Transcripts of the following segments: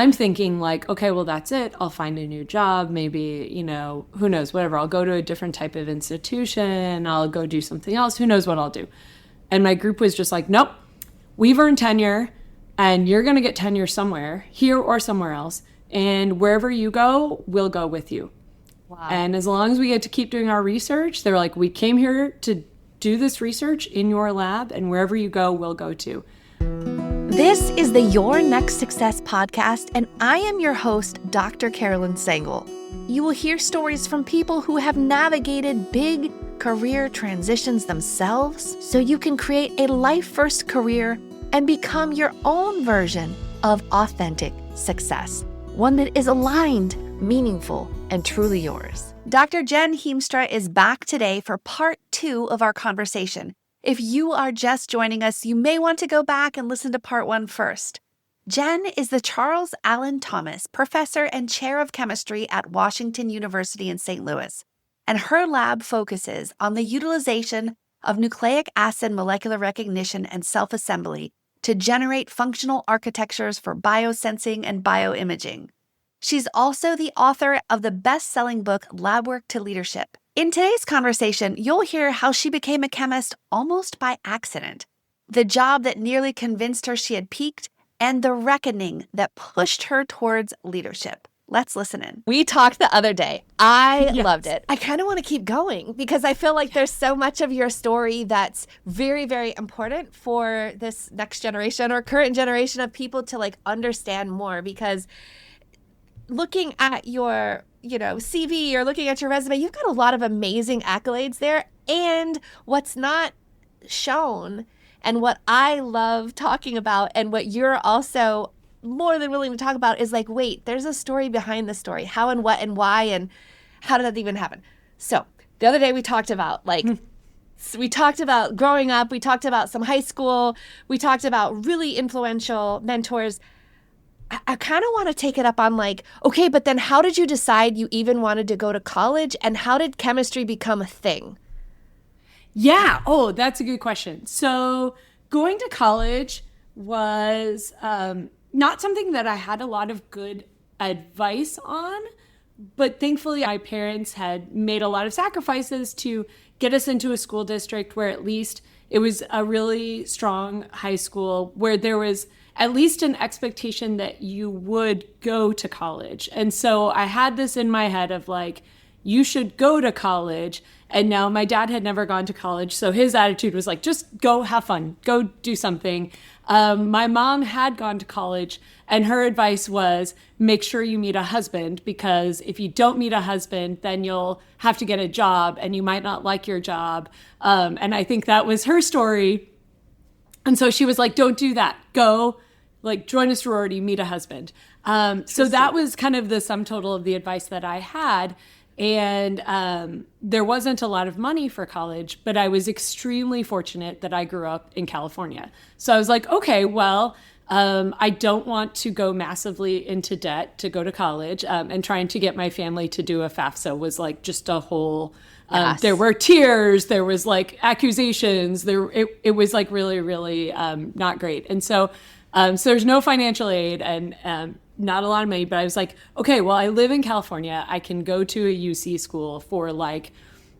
I'm thinking like, okay, well, that's it. I'll find a new job. Maybe, who knows, whatever. I'll go to a different type of institution. I'll go do something else. Who knows what I'll do? And my group was just like, nope, we've earned tenure and you're going to get tenure somewhere, here or somewhere else. And wherever you go, we'll go with you. Wow. And as long as we get to keep doing our research, they're like, we came here to do this research in your lab, and wherever you go, we'll go too. This is the Your Next Success podcast, and I am your host, Dr. Carolyn Sengel. You will hear stories from people who have navigated big career transitions themselves so you can create a life-first career and become your own version of authentic success, one that is aligned, meaningful, and truly yours. Dr. Jen Heemstra is back today for part 2 of our conversation. If you are just joining us, you may want to go back and listen to part 1 first. Jen is the Charles Allen Thomas Professor and Chair of Chemistry at Washington University in St. Louis, and her lab focuses on the utilization of nucleic acid molecular recognition and self-assembly to generate functional architectures for biosensing and bioimaging. She's also the author of the best-selling book Lab Work to Leadership. In today's conversation, you'll hear how she became a chemist almost by accident, the job that nearly convinced her she had peaked, and the reckoning that pushed her towards leadership. Let's listen in. We talked the other day. I loved it. I kind of want to keep going because I feel like there's so much of your story that's very, very important for this next generation or current generation of people to understand more, because looking at your CV or looking at your resume, you've got a lot of amazing accolades there. And what's not shown, and what I love talking about, and what you're also more than willing to talk about, is wait, there's a story behind the story. How and what and why and how did that even happen? So the other day we talked about we talked about growing up. We talked about some high school. We talked about really influential mentors. I kind of want to take it up on okay, but then how did you decide you even wanted to go to college, and how did chemistry become a thing? Yeah. Oh, that's a good question. So going to college was not something that I had a lot of good advice on, but thankfully my parents had made a lot of sacrifices to get us into a school district where at least it was a really strong high school where there was at least an expectation that you would go to college. And so I had this in my head of you should go to college. And now my dad had never gone to college, so his attitude was just go have fun, go do something. My mom had gone to college, and her advice was make sure you meet a husband, because if you don't meet a husband, then you'll have to get a job and you might not like your job. And I think that was her story. And so she was like, don't do that. Go join a sorority, meet a husband. So that was kind of the sum total of the advice that I had. And there wasn't a lot of money for college, but I was extremely fortunate that I grew up in California. So I was like, okay, well, I don't want to go massively into debt to go to college, and trying to get my family to do a FAFSA was just a whole, yes. There were tears, there was accusations, it was really, really not great. And so there's no financial aid and not a lot of money, but I was like, okay, well, I live in California. I can go to a UC school for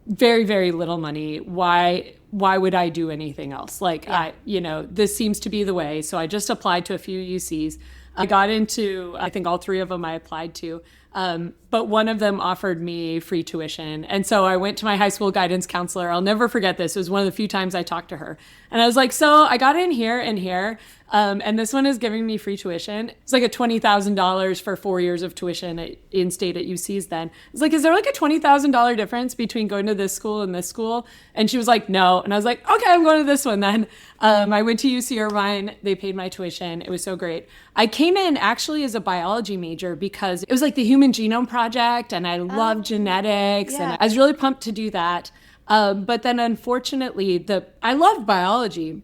very, very little money. Why would I do anything else? This seems to be the way. So I just applied to a few UCs. I got into, I think all 3 of them I applied to. But one of them offered me free tuition. And so I went to my high school guidance counselor. I'll never forget this. It was one of the few times I talked to her. And I was like, so I got in here and here, and this one is giving me free tuition. It's a $20,000 for 4 years of tuition in-state at UC's then. It's is there a $20,000 difference between going to this school and this school? And she was like, no. And I was like, okay, I'm going to this one then. I went to UC Irvine. They paid my tuition. It was so great. I came in actually as a biology major because it was the Human Genome Project, and I love genetics, and I was really pumped to do that. But then unfortunately, I love biology,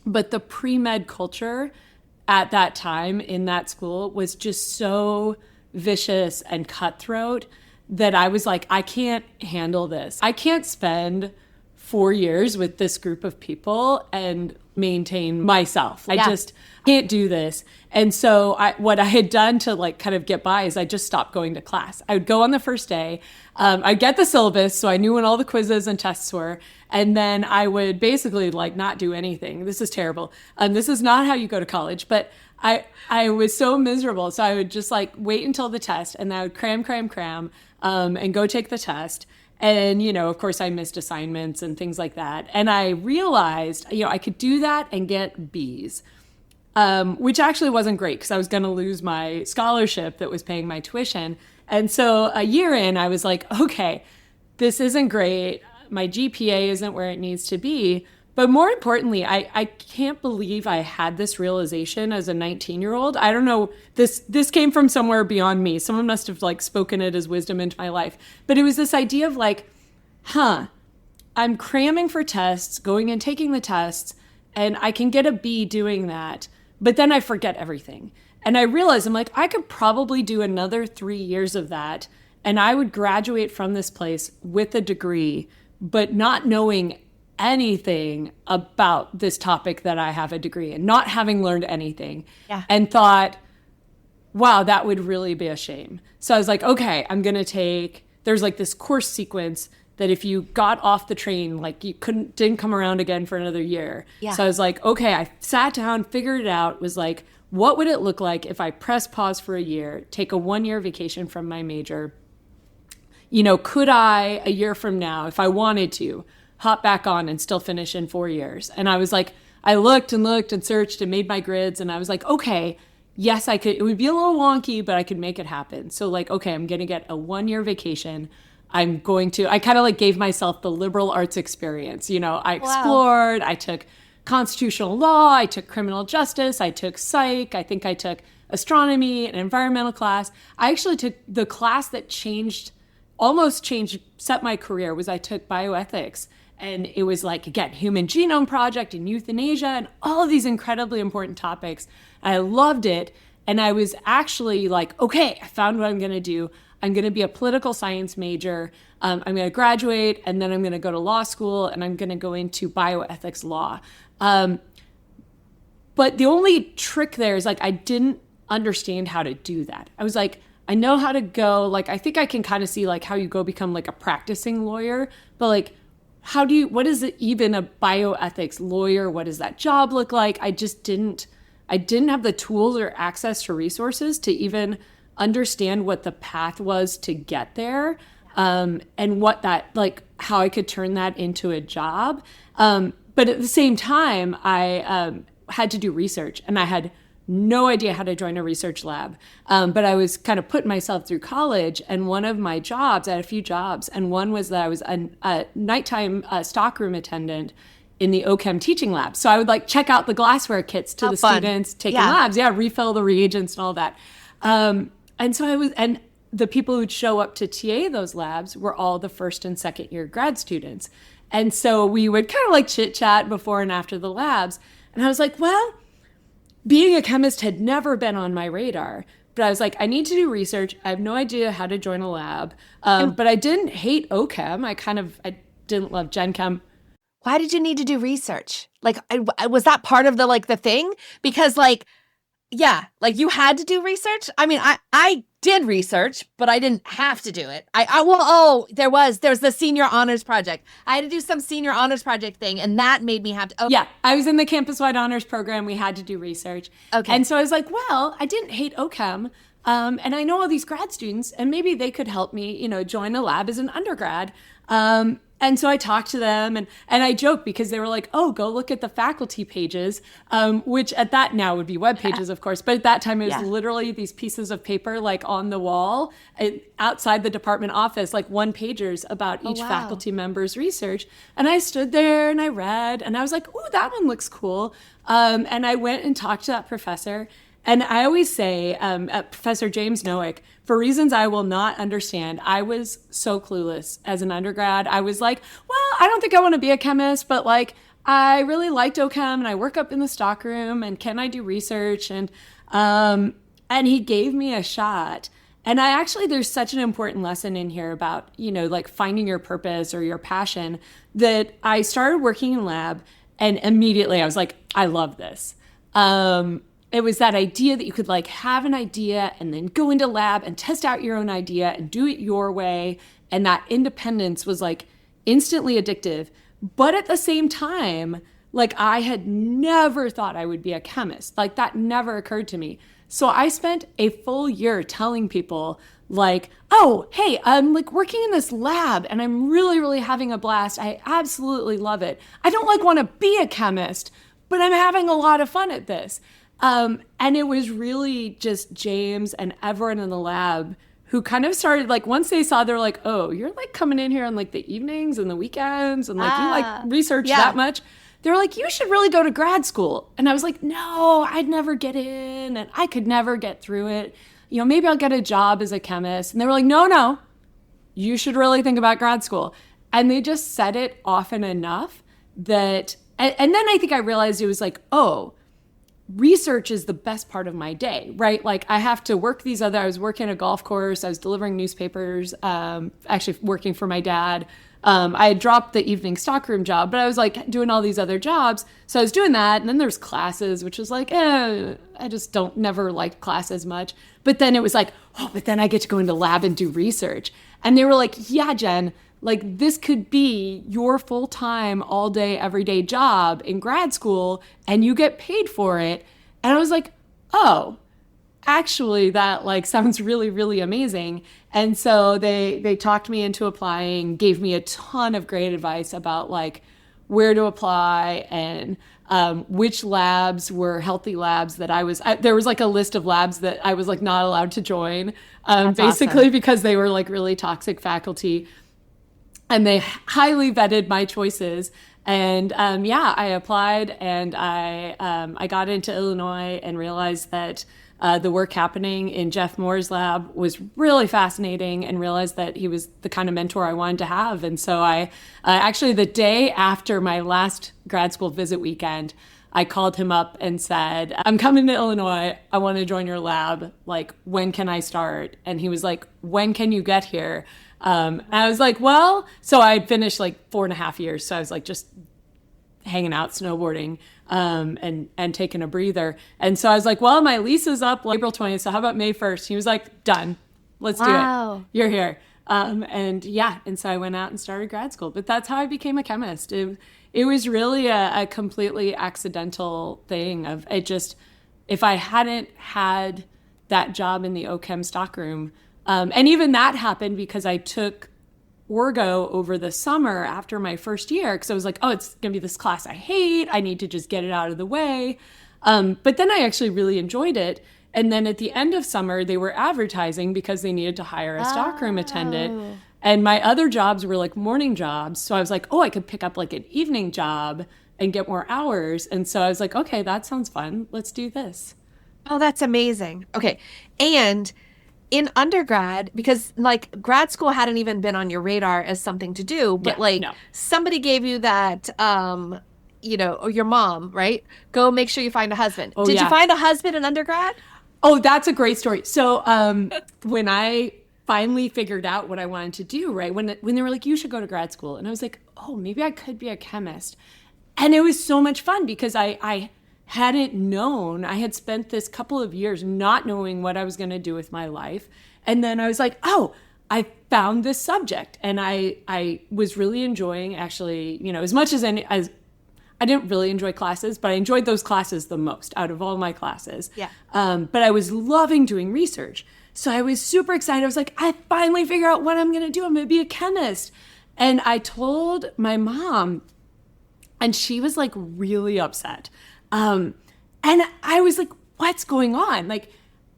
but the pre-med culture at that time in that school was just so vicious and cutthroat that I was like, I can't handle this. I can't spend 4 years with this group of people and maintain myself. I just can't do this. And so what I had done to like kind of get by is I just stopped going to class. I would go on the first day. I'd get the syllabus, so I knew when all the quizzes and tests were. And then I would basically like not do anything. This is terrible. This is not how you go to college, but I was so miserable. So I would just like wait until the test, and I would cram, and go take the test. And, of course, I missed assignments and things like that. And I realized, I could do that and get Bs, which actually wasn't great because I was going to lose my scholarship that was paying my tuition. And so a year in, I was like, okay, this isn't great. My GPA isn't where it needs to be. But more importantly, I can't believe I had this realization as a 19-year-old. I don't know, this came from somewhere beyond me. Someone must have like spoken it as wisdom into my life. But it was this idea of like, I'm cramming for tests, going and taking the tests, and I can get a B doing that. But then I forget everything. And I realized I'm like, I could probably do another 3 years of that, and I would graduate from this place with a degree, but not knowing anything about this topic that I have a degree in, not having learned anything, and thought, wow, that would really be a shame. So I was like, okay, I'm going to there's like this course sequence that if you got off the train, like you didn't come around again for another year. Yeah. So I was like, okay, I sat down, figured it out, was like, what would it look like if I press pause for a year, take a 1-year vacation from my major? Could I, a year from now, if I wanted to, hop back on and still finish in 4 years? And I was like, I looked and searched and made my grids, and I was like, okay, yes, I could. It would be a little wonky, but I could make it happen. So like, okay, I'm going to get a 1-year vacation. I kind of like gave myself the liberal arts experience. I explored, I took constitutional law, I took criminal justice, I took psych, I think I took astronomy, an environmental class. I actually took the class that set my career I took bioethics. And it was like, again, Human Genome Project and euthanasia and all of these incredibly important topics. I loved it. And I was actually like, okay, I found what I'm going to do. I'm going to be a political science major. I'm going to graduate, and then I'm going to go to law school, and I'm going to go into bioethics law. But the only trick there is like, I didn't understand how to do that. I was like, I know how to go. Like, I think I can kind of see like how you go become like a practicing lawyer, but like, what is it even a bioethics lawyer? What does that job look like? I didn't have the tools or access to resources to even understand what the path was to get there. And what that, like how I could turn that into a job. But at the same time, I had to do research, and I had no idea how to join a research lab. But I was kind of putting myself through college, and one of my jobs, I had a few jobs, and one was that I was a nighttime stockroom attendant in the OChem teaching lab. So I would like check out the glassware kits to students taking labs, refill the reagents and all that. And so and the people who'd show up to TA those labs were all the first and second year grad students. And so we would kind of like chit chat before and after the labs. And I was like, well, being a chemist had never been on my radar, but I was like, I need to do research. I have no idea how to join a lab. But I didn't hate OChem. I didn't love Gen Chem. Why did you need to do research? Like, was that part of the thing? Because you had to do research. I mean, I did research, but I didn't have to do it. There's the senior honors project. I had to do some senior honors project thing, and that made me have to. Yeah, I was in the campus-wide honors program. We had to do research. Okay. And so I was like, well, I didn't hate OChem, and I know all these grad students, and maybe they could help me, join a lab as an undergrad. And so I talked to them, and I joked because they were like, oh, go look at the faculty pages, which at that now would be web pages, of course. But at that time, it was literally these pieces of paper like on the wall outside the department office, like one-pagers about each faculty member's research. And I stood there and I read, and I was like, ooh, that one looks cool. And I went and talked to that professor. And I always say, Professor James Noack, for reasons I will not understand, I was so clueless as an undergrad. I was like, well, I don't think I want to be a chemist, but like, I really liked OChem, and I work up in the stockroom, and can I do research? And he gave me a shot. And there's such an important lesson in here about, like finding your purpose or your passion, that I started working in lab. And immediately I was like, I love this. It was that idea that you could like have an idea and then go into lab and test out your own idea and do it your way. And that independence was like instantly addictive. But at the same time, like I had never thought I would be a chemist. Like that never occurred to me. So I spent a full year telling people like, oh, hey, I'm like working in this lab and I'm really, really having a blast. I absolutely love it. I don't like want to be a chemist, but I'm having a lot of fun at this. And it was really just James and everyone in the lab who kind of started like, once they saw, they're like, oh, you're like coming in here on like the evenings and the weekends and like you like research that much. They were like, you should really go to grad school. And I was like, no, I'd never get in and I could never get through it. You know, maybe I'll get a job as a chemist. And they were like, no, you should really think about grad school. And they just said it often enough that, and then I think I realized it was like, oh, research is the best part of my day, right? Like I have to work I was working a golf course, I was delivering newspapers, actually working for my dad. I had dropped the evening stockroom job, but I was like doing all these other jobs. So I was doing that. And then there's classes, which was like, I just never liked classes much. But then it was like, oh, but then I get to go into lab and do research. And they were like, yeah, Jen, like this could be your full-time, all day, everyday job in grad school and you get paid for it. And I was like, oh, actually that like sounds really, really amazing. And so they talked me into applying, gave me a ton of great advice about like where to apply and which labs were healthy labs that there was like a list of labs that I was like not allowed to join, basically awesome. Because they were like really toxic faculty. And they highly vetted my choices. And I applied and I got into Illinois and realized that the work happening in Jeff Moore's lab was really fascinating and realized that he was the kind of mentor I wanted to have. And so I actually the day after my last grad school visit weekend, I called him up and said, I'm coming to Illinois. I want to join your lab. Like, when can I start? And he was like, when can you get here? And I was like, well, so I had finished like 4.5 years. So I was like just hanging out, snowboarding, and taking a breather. And so I was like, well, my lease is up like April 20th. So how about May 1st? He was like, done, let's do it. You're here. And so I went out and started grad school, but that's how I became a chemist. It was really a completely accidental thing of it just, if I hadn't had that job in the OChem stockroom, and even that happened because I took Orgo over the summer after my first year because I was like, oh, it's going to be this class I hate. I need to just get it out of the way. But then I actually really enjoyed it. And then at the end of summer, they were advertising because they needed to hire a stockroom attendant. And my other jobs were like morning jobs. So I was like, oh, I could pick up like an evening job and get more hours. And so I was like, okay, that sounds fun. Let's do this. Oh, that's amazing. Okay. And in undergrad, because like grad school hadn't even been on your radar as something to do, but somebody gave you that, or your mom, right? Go make sure you find a husband. Did you find a husband in undergrad? Oh, that's a great story. So when I finally figured out what I wanted to do, right, when they were like, you should go to grad school. And I was like, oh, maybe I could be a chemist. And it was so much fun because I hadn't known. I had spent this couple of years not knowing what I was going to do with my life. And then I was like, oh, I found this subject. And I was really enjoying actually, as much as I didn't really enjoy classes, but I enjoyed those classes the most out of all my classes. Yeah. But I was loving doing research. So I was super excited. I was like, I finally figure out what I'm going to do. I'm going to be a chemist. And I told my mom, and she was like really upset. And I was like, what's going on? Like,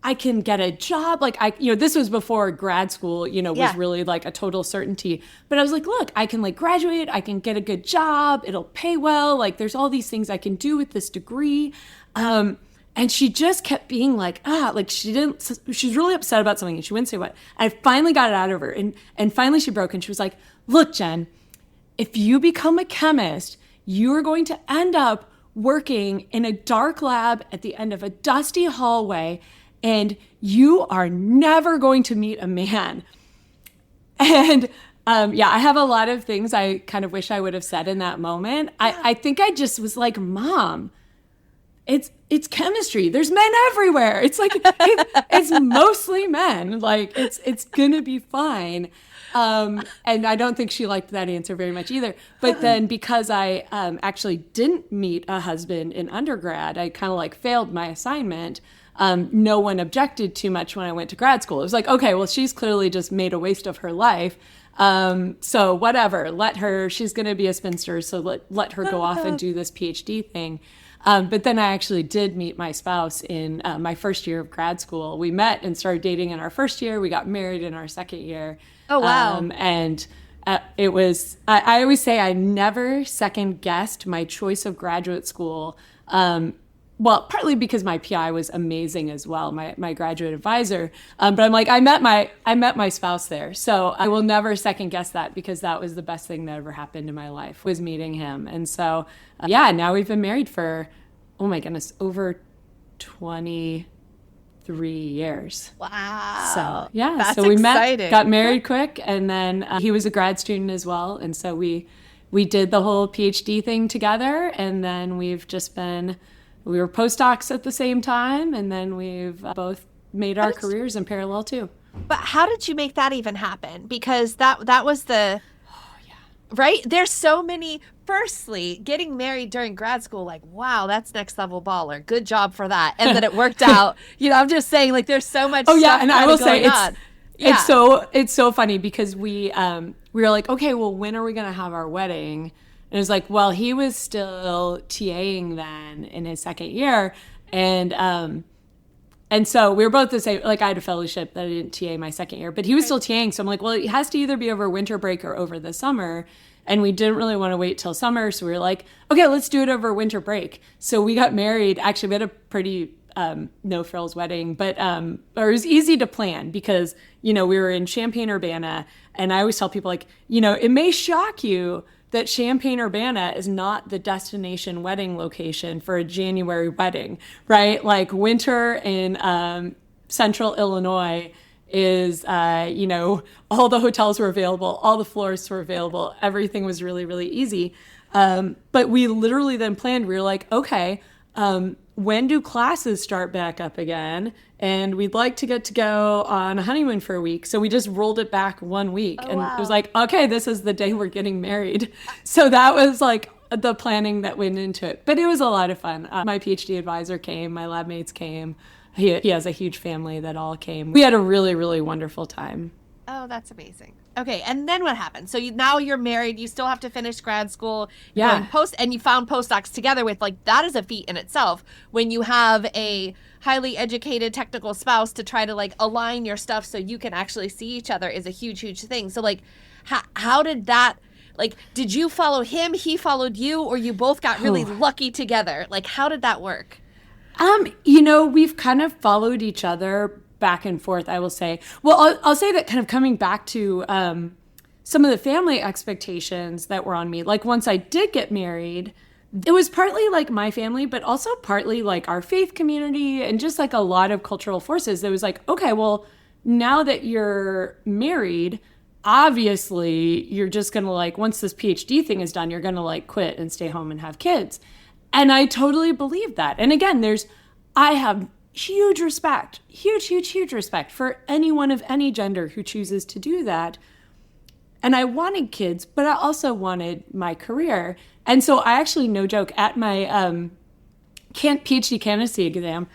I can get a job. Like, this was before grad school, was really like a total certainty. But I was like, look, I can like graduate. I can get a good job. It'll pay well. Like, there's all these things I can do with this degree. And she just kept being like, she was really upset about something and she wouldn't say what. I finally got it out of her. And finally she broke and she was like, look, Jen, if you become a chemist, you are going to end up working in a dark lab at the end of a dusty hallway, and you are never going to meet a man. And Yeah, I have a lot of things I kind of wish I would have said in that moment. I think I just was like, Mom, it's chemistry. There's men everywhere. It's like it's mostly men. Like it's gonna be fine. And I don't think she liked that answer very much either. But then because I actually didn't meet a husband in undergrad, I kind of like failed my assignment. No one objected too much when I went to grad school. It was like, okay, well, she's clearly just made a waste of her life. So whatever, let her, she's going to be a spinster. So let her go off and do this PhD thing. But then I actually did meet my spouse in my first year of grad school. We met and started dating in our first year. We got married in our second year. Oh, wow. And it was, I always say I never second guessed my choice of graduate school. Well, partly because my PI was amazing as well, my graduate advisor. But I'm like, I met my spouse there. So I will never second guess that, because that was the best thing that ever happened in my life, was meeting him. And so, yeah, now we've been married for, oh my goodness, over 23 years. Wow. So, yeah. That's so we exciting. met, got married quick, and then he was a grad student as well. And so we did the whole PhD thing together, and then we've just been... We were postdocs at the same time, and then we've both made our careers in parallel too. But how did you make that even happen? Because that was the... Right? There's so many... Firstly, getting married during grad school, like, wow, that's next level baller. Good job for that. And then it worked out. I'm just saying, like, there's so much stuff and I will say on. it's so funny, because we were like, okay, well, when are we going to have our wedding? And it was like, well, he was still TAing then in his second year. And so we were both the same. Like, I had a fellowship that I didn't TA my second year, but he was still TAing. So I'm like, well, it has to either be over winter break or over the summer. And we didn't really want to wait till summer. So we were like, okay, let's do it over winter break. So we got married. Actually, we had a pretty no frills wedding, but it was easy to plan, because, we were in Champaign-Urbana. And I always tell people, like, it may shock you that Champaign-Urbana is not the destination wedding location for a January wedding, right? Like, winter in central Illinois is, all the hotels were available, all the floors were available, everything was really, really easy. But we literally then planned, we were like, okay, when do classes start back up again? And we'd like to get to go on a honeymoon for a week. So we just rolled it back 1 week. Oh, and wow. It was like, okay, this is the day we're getting married. So that was like the planning that went into it. But it was a lot of fun. My PhD advisor came, my lab mates came. He has a huge family that all came. We had a really, really wonderful time. Oh, that's amazing. Okay, and then what happened? So now you're married. You still have to finish grad school. Yeah. And you found postdocs together with, like, that is a feat in itself. When you have a highly educated technical spouse to try to, like, align your stuff so you can actually see each other is a huge, huge thing. So, like, how did that, like, did you follow him, he followed you, or you both got really lucky together? Like, how did that work? We've kind of followed each other back and forth, I will say. Well, I'll say that kind of coming back to some of the family expectations that were on me. Like, once I did get married, it was partly like my family, but also partly like our faith community and just like a lot of cultural forces. It was like, okay, well, now that you're married, obviously you're just going to, like, once this PhD thing is done, you're going to, like, quit and stay home and have kids. And I totally believe that. And again, I have huge respect, huge respect for anyone of any gender who chooses to do that. And I wanted kids, but I also wanted my career. And so I actually, no joke, at my PhD candidacy exam,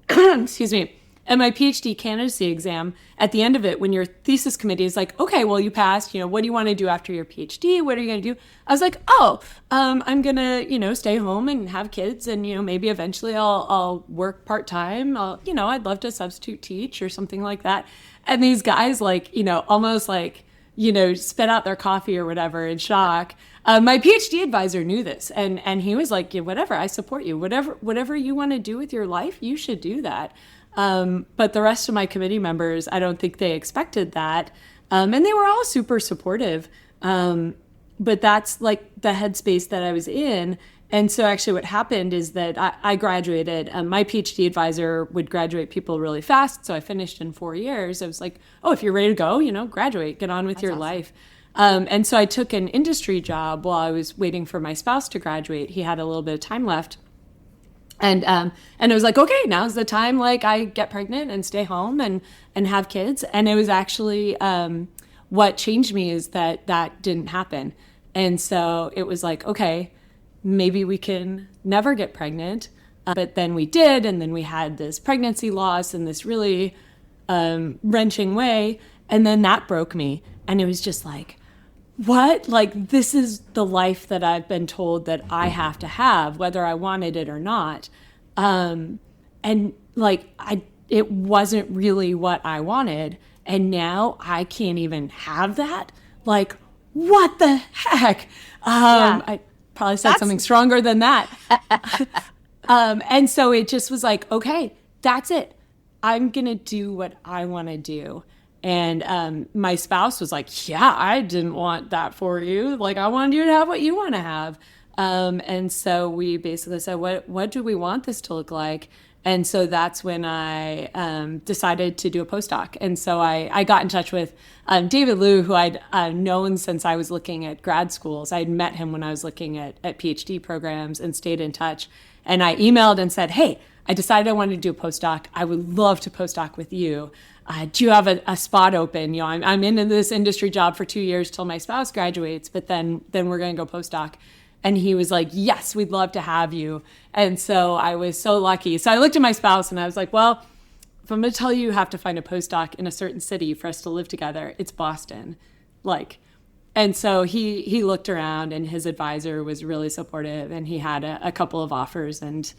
excuse me, at my PhD candidacy exam, at the end of it, when your thesis committee is like, okay, well, you passed, what do you want to do after your PhD? What are you going to do? I was like, I'm going to, stay home and have kids. And, maybe eventually I'll work part-time. I'd love to substitute teach or something like that. And these guys, like, almost like, spit out their coffee or whatever in shock. My PhD advisor knew this, and he was like, yeah, whatever, I support you. Whatever you want to do with your life, you should do that. But the rest of my committee members, I don't think they expected that. And they were all super supportive. But that's like the headspace that I was in. And so actually what happened is that I graduated. My PhD advisor would graduate people really fast. So I finished in 4 years. I was like, oh, if you're ready to go, graduate, get on with your life. And so I took an industry job while I was waiting for my spouse to graduate. He had a little bit of time left. And it was like, okay, now's the time, like, I get pregnant and stay home and have kids. And it was actually what changed me is that didn't happen. And so it was like, okay, maybe we can never get pregnant. But then we did, and then we had this pregnancy loss in this really wrenching way. And then that broke me. And it was just like, what? Like, this is the life that I've been told that I have to have, whether I wanted it or not. And like, it wasn't really what I wanted. And now I can't even have that. Like, what the heck? I probably said something stronger than that. And so it just was like, okay, that's it. I'm going to do what I want to do. And my spouse was like, yeah, I didn't want that for you. Like, I wanted you to have what you want to have. And so we basically said, what do we want this to look like? And so that's when I decided to do a postdoc. And so I got in touch with David Liu, who I'd known since I was looking at grad schools. I'd met him when I was looking at PhD programs and stayed in touch. And I emailed and said, hey, I decided I wanted to do a postdoc. I would love to postdoc with you. Do you have a spot open? You know, I'm in this industry job for 2 years till my spouse graduates, but then we're going to go postdoc. And he was like, yes, we'd love to have you. And so I was so lucky. So I looked at my spouse and I was like, well, if I'm going to tell you have to find a postdoc in a certain city for us to live together, it's Boston. Like, and so he looked around, and his advisor was really supportive, and he had a couple of offers and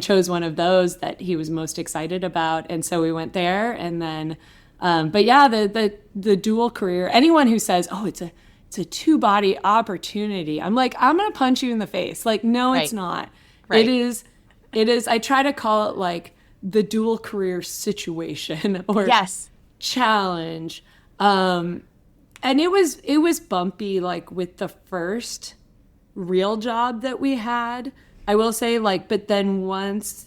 chose one of those that he was most excited about. And so we went there. And then, but yeah, the dual career, anyone who says, oh, it's a two-body opportunity, I'm like, I'm going to punch you in the face. Like, no, It's not. Right. It is. I try to call it like the dual career situation or challenge. And it was bumpy, like with the first real job that we had, I will say, like, but then once,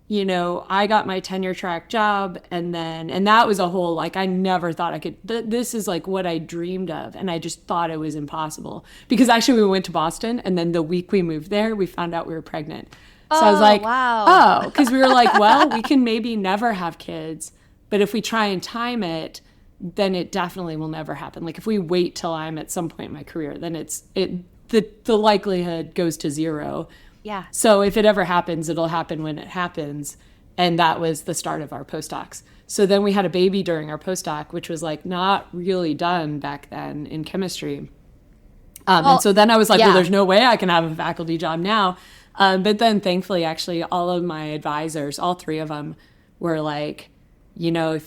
you know, I got my tenure track job, and that was a whole, like, I never thought I could, this is like what I dreamed of. And I just thought it was impossible, because actually we went to Boston, and then the week we moved there, we found out we were pregnant. So I was like, wow. Oh, because we were like, well, we can maybe never have kids, but if we try and time it, then it definitely will never happen. Like, if we wait till I'm at some point in my career, then the likelihood goes to zero. Yeah. So if it ever happens, it'll happen when it happens. And that was the start of our postdocs. So then we had a baby during our postdoc, which was like not really done back then in chemistry. And so then I was like, well, there's no way I can have a faculty job now. But then thankfully, actually, all of my advisors, all three of them, were like, you know,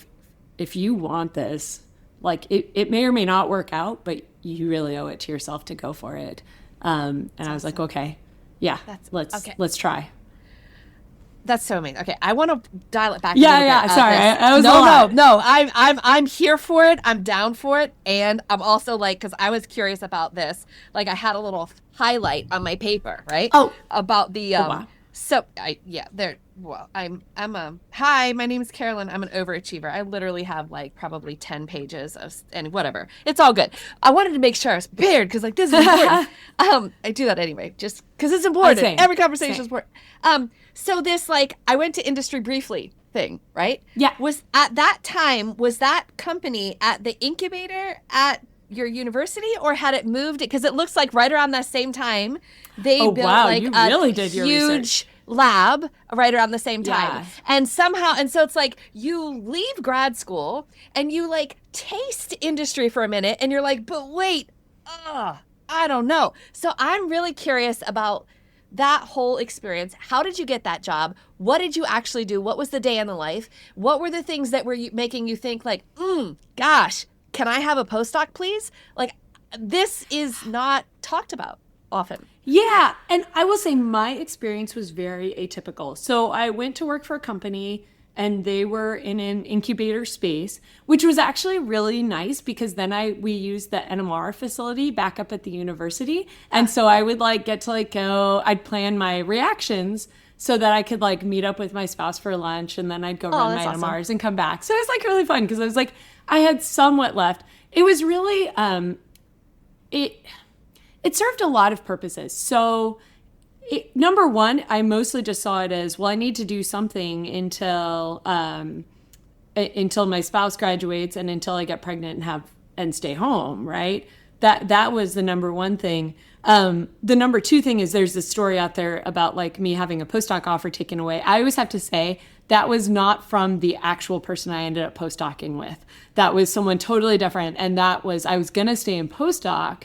if you want this, like, it may or may not work out, but you really owe it to yourself to go for it. And I was like, okay. Yeah, let's try. That's so amazing. Okay, I want to dial it back. Yeah. Sorry, I was a lot. No. I'm here for it. I'm down for it, and I'm also like, because I was curious about this. Like, I had a little highlight on my paper, right? Oh, about the wow. So hi, my name is Carolyn. I'm an overachiever. I literally have like probably 10 pages and whatever. It's all good. I wanted to make sure I was prepared, because like, this is important. I do that anyway, just because it's important. Every conversation is important. So this, like, I went to industry briefly thing, right? Yeah. Was at that time, was that company at the incubator at your university, or had it moved? Because it looks like right around that same time they built like you a really did your huge research. Lab right around the same time. Yeah. And so it's like you leave grad school and you like taste industry for a minute, and you're like, but wait, I don't know. So I'm really curious about that whole experience. How did you get that job? What did you actually do? What was the day in the life? What were the things that were making you think like, gosh, can I have a postdoc, please? Like, this is not talked about often. Yeah. And I will say my experience was very atypical. So I went to work for a company, and they were in an incubator space, which was actually really nice, because then we used the NMR facility back up at the university. And so I would like get to like go, I'd plan my reactions so that I could like meet up with my spouse for lunch, and then I'd go run my that's awesome. MRs and come back. So it was like really fun because I was like, I had somewhat left. It was really, it served a lot of purposes. So number one, I mostly just saw it as, well, I need to do something until my spouse graduates and until I get pregnant and stay home, right? That was the number one thing. The number two thing is there's this story out there about like me having a postdoc offer taken away. I always have to say that was not from the actual person I ended up postdocing with. That was someone totally different. And I was going to stay in postdoc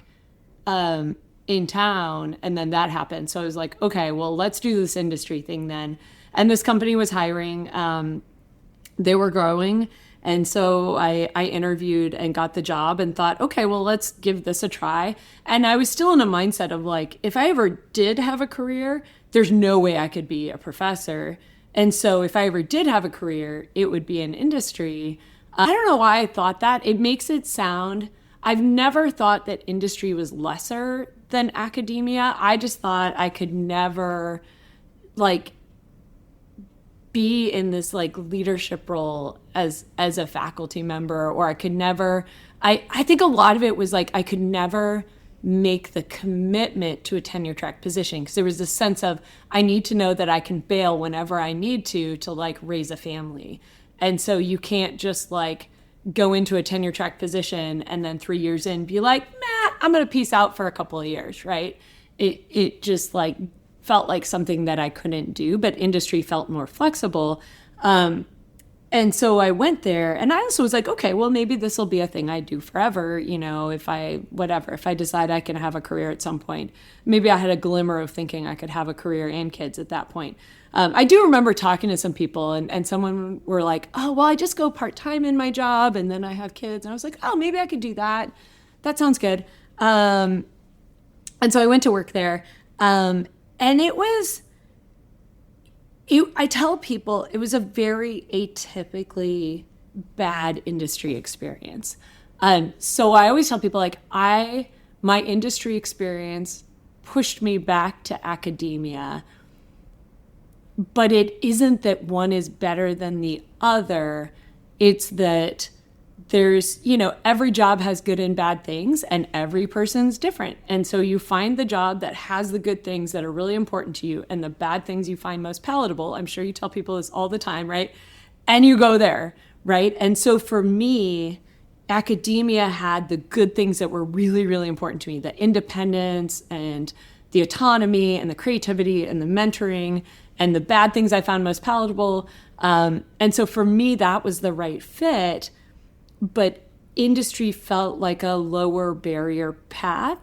in town, and then that happened. So I was like, okay, well, let's do this industry thing then. And this company was hiring. They were growing. And so I interviewed and got the job and thought, okay, well, let's give this a try. And I was still in a mindset of like, if I ever did have a career, there's no way I could be a professor. And so if I ever did have a career, it would be in industry. I don't know why I thought that. It makes it sound, I've never thought that industry was lesser than academia. I just thought I could never like be in this like leadership role as a faculty member, or I could never, I think a lot of it was like I could never make the commitment to a tenure track position because there was this sense of I need to know that I can bail whenever I need to like raise a family. And so you can't just like go into a tenure track position and then 3 years in be like, nah, I'm going to peace out for a couple of years, right? It just like felt like something that I couldn't do, but industry felt more flexible. And so I went there, and I also was like, okay, well, maybe this will be a thing I do forever. You know, if I decide I can have a career at some point. Maybe I had a glimmer of thinking I could have a career and kids at that point. I do remember talking to some people, and someone were like, oh, well, I just go part-time in my job, and then I have kids. And I was like, oh, maybe I could do that. That sounds good. And so I went to work there. And it was, I tell people it was a very atypically bad industry experience. So I always tell people like my industry experience pushed me back to academia, but it isn't that one is better than the other. It's that there's, every job has good and bad things, and every person's different. And so you find the job that has the good things that are really important to you and the bad things you find most palatable. I'm sure you tell people this all the time, right? And you go there, right? And so for me, academia had the good things that were really, really important to me, the independence and the autonomy and the creativity and the mentoring, and the bad things I found most palatable. And so for me, that was the right fit. But industry felt like a lower barrier path,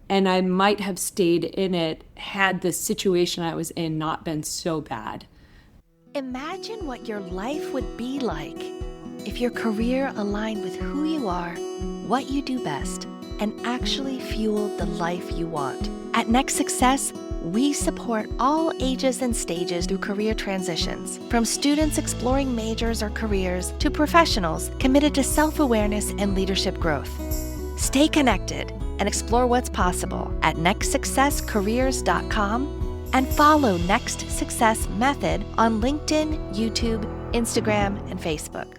and I might have stayed in it had the situation I was in not been so bad. Imagine what your life would be like if your career aligned with who you are, what you do best, and actually fueled the life you want. At Next Success, we support all ages and stages through career transitions, from students exploring majors or careers to professionals committed to self-awareness and leadership growth. Stay connected and explore what's possible at nextsuccesscareers.com and follow Next Success Method on LinkedIn, YouTube, Instagram, and Facebook.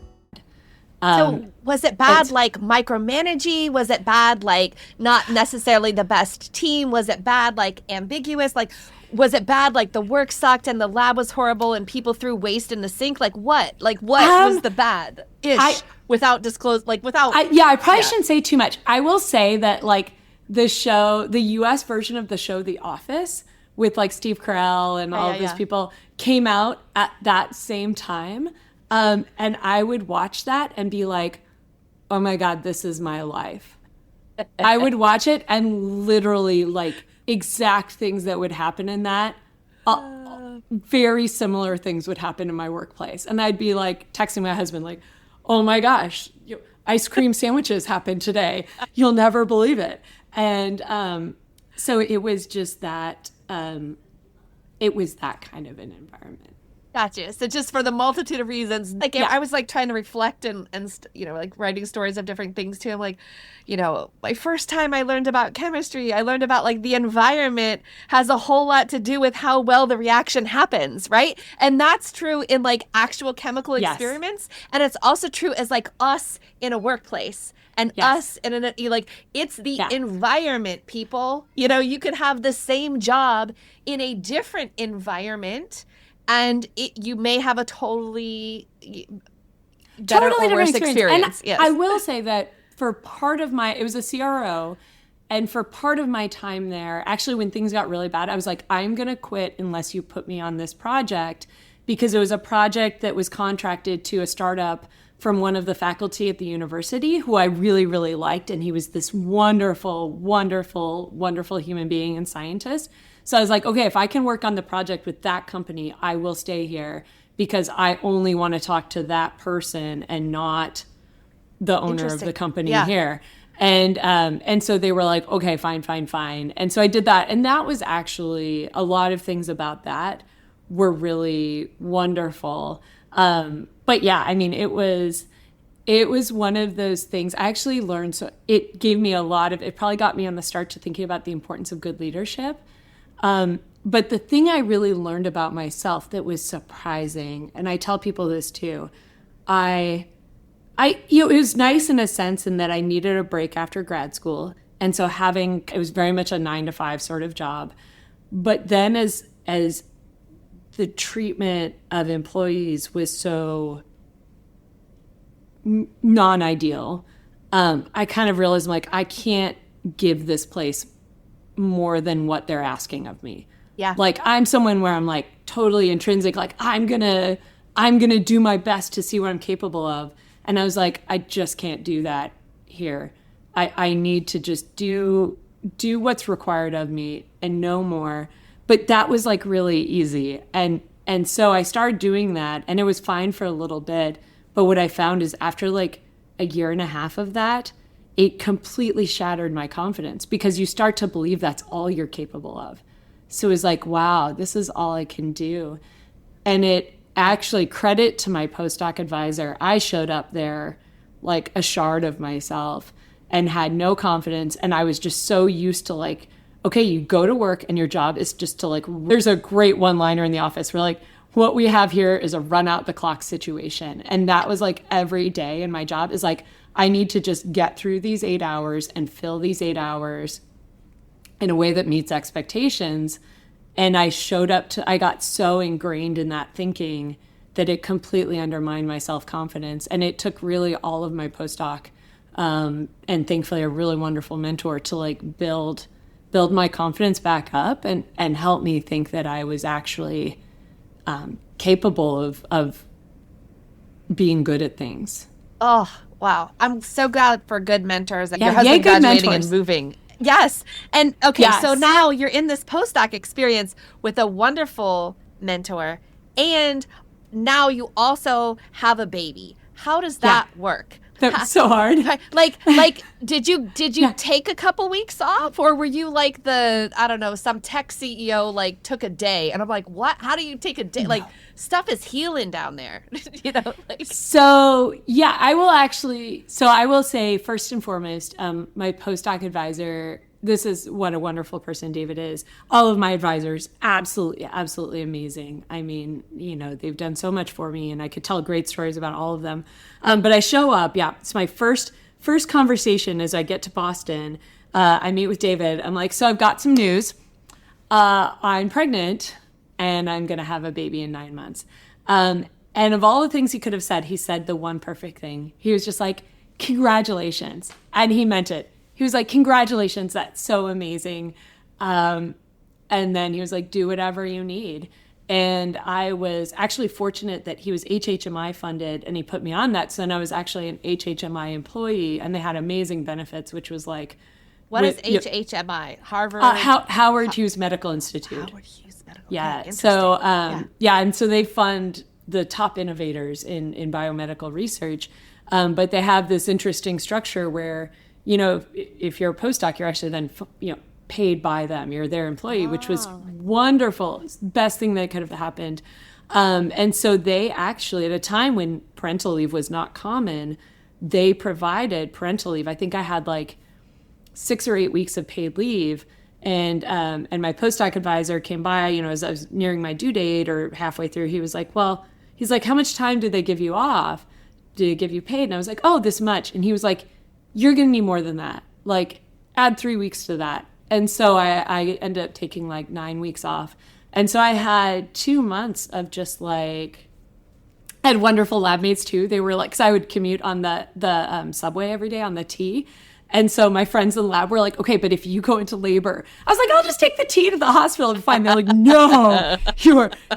So was it bad like micromanaging? Was it bad like not necessarily the best team? Was it bad like ambiguous? Like, was it bad like the work sucked and the lab was horrible and people threw waste in the sink? Like what? Like what was the bad-ish without disclose, like without... I probably shouldn't say too much. I will say that like the US version of the show The Office with like Steve Carell and all of those people came out at that same time. And I would watch that and be like, oh my God, this is my life. I would watch it and literally like exact things that would happen in that, very similar things would happen in my workplace. And I'd be like texting my husband like, oh my gosh, ice cream sandwiches happened today. You'll never believe it. And so it was just that, it was that kind of an environment. Gotcha. So just for the multitude of reasons, like I was like trying to reflect and like writing stories of different things too. I'm like, my first time I learned about chemistry, I learned about like the environment has a whole lot to do with how well the reaction happens, right? And that's true in like actual chemical experiments. And it's also true as like us in a workplace. And us in like it's the environment, people. You could have the same job in a different environment, and you may have a totally better or worse experience. And I will say that for part of it was a CRO, and for part of my time there, actually when things got really bad, I was like, I'm going to quit unless you put me on this project, because it was a project that was contracted to a startup from one of the faculty at the university who I really, really liked. And he was this wonderful, wonderful, wonderful human being and scientist. So I was like, okay, if I can work on the project with that company, I will stay here, because I only want to talk to that person and not the owner of the company here. And so they were like, okay, fine. And so I did that. And that was actually, a lot of things about that were really wonderful. But yeah, I mean, it was one of those things I actually learned. So it gave me it probably got me on the start to thinking about the importance of good leadership. But the thing I really learned about myself that was surprising, and I tell people this too, it was nice in a sense in that I needed a break after grad school. And so it was very much a 9-to-5 sort of job. But then as the treatment of employees was so non-ideal, I kind of realized, like, I can't give this place more than what they're asking of me. Yeah. Like, I'm someone where I'm like totally intrinsic, like I'm gonna do my best to see what I'm capable of. And I was like, I just can't do that here. I need to just do what's required of me and no more. But that was like really easy. And so I started doing that, and it was fine for a little bit. But what I found is after like a year and a half of that, it completely shattered my confidence, because you start to believe that's all you're capable of. So it was like, wow, this is all I can do. And it actually, credit to my postdoc advisor, I showed up there like a shard of myself and had no confidence. And I was just so used to like, okay, you go to work and your job is just to like, there's a great one-liner in the office where like, what we have here is a run out the clock situation. And that was like every day in my job is like, I need to just get through these 8 hours and fill these 8 hours in a way that meets expectations. And I got so ingrained in that thinking that it completely undermined my self-confidence. And it took really all of my postdoc, and thankfully a really wonderful mentor to like build my confidence back up and help me think that I was actually capable of being good at things. Oh, wow. I'm so glad for good mentors and your husband graduating and moving. Yes. And okay, so now you're in this postdoc experience with a wonderful mentor, and now you also have a baby. How does that work? That was so hard. Like, did you take a couple weeks off, or were you like some tech CEO like took a day? And I'm like, what? How do you take a day? Like, stuff is healing down there, So yeah, I will say first and foremost, my postdoc advisor. This is what a wonderful person David is. All of my advisors, absolutely amazing. I mean, they've done so much for me, and I could tell great stories about all of them. But I show up, it's my first conversation as I get to Boston. I meet with David. I'm like, so I've got some news. I'm pregnant, and I'm going to have a baby in 9 months. And of all the things he could have said, he said the one perfect thing. He was just like, congratulations. And he meant it. He was like, congratulations, that's so amazing. And then he was like, do whatever you need. And I was actually fortunate that he was HHMI funded, and he put me on that. So then I was actually an HHMI employee, and they had amazing benefits, which was like... What is HHMI? Harvard? Howard Hughes Medical Institute. Howard Hughes Medical. Yeah. Okay, So, and so they fund the top innovators in biomedical research. But they have this interesting structure where... if you're a postdoc, you're actually then, paid by them. You're their employee, which was wonderful. It's the best thing that could have happened. And so they actually, at a time when parental leave was not common, they provided parental leave. I think I had like 6 or 8 weeks of paid leave. And my postdoc advisor came by, as I was nearing my due date or halfway through. He was like, how much time did they give you off? Did they give you paid? And I was like, oh, this much. And he was like, you're going to need more than that. Like, add 3 weeks to that. And so I ended up taking like 9 weeks off. And so I had 2 months of just like, I had wonderful lab mates too. They were like, because I would commute on the subway every day on the T. And so my friends in the lab were like, okay, but if you go into labor, I was like, I'll just take the T to the hospital and fine. They're like, no,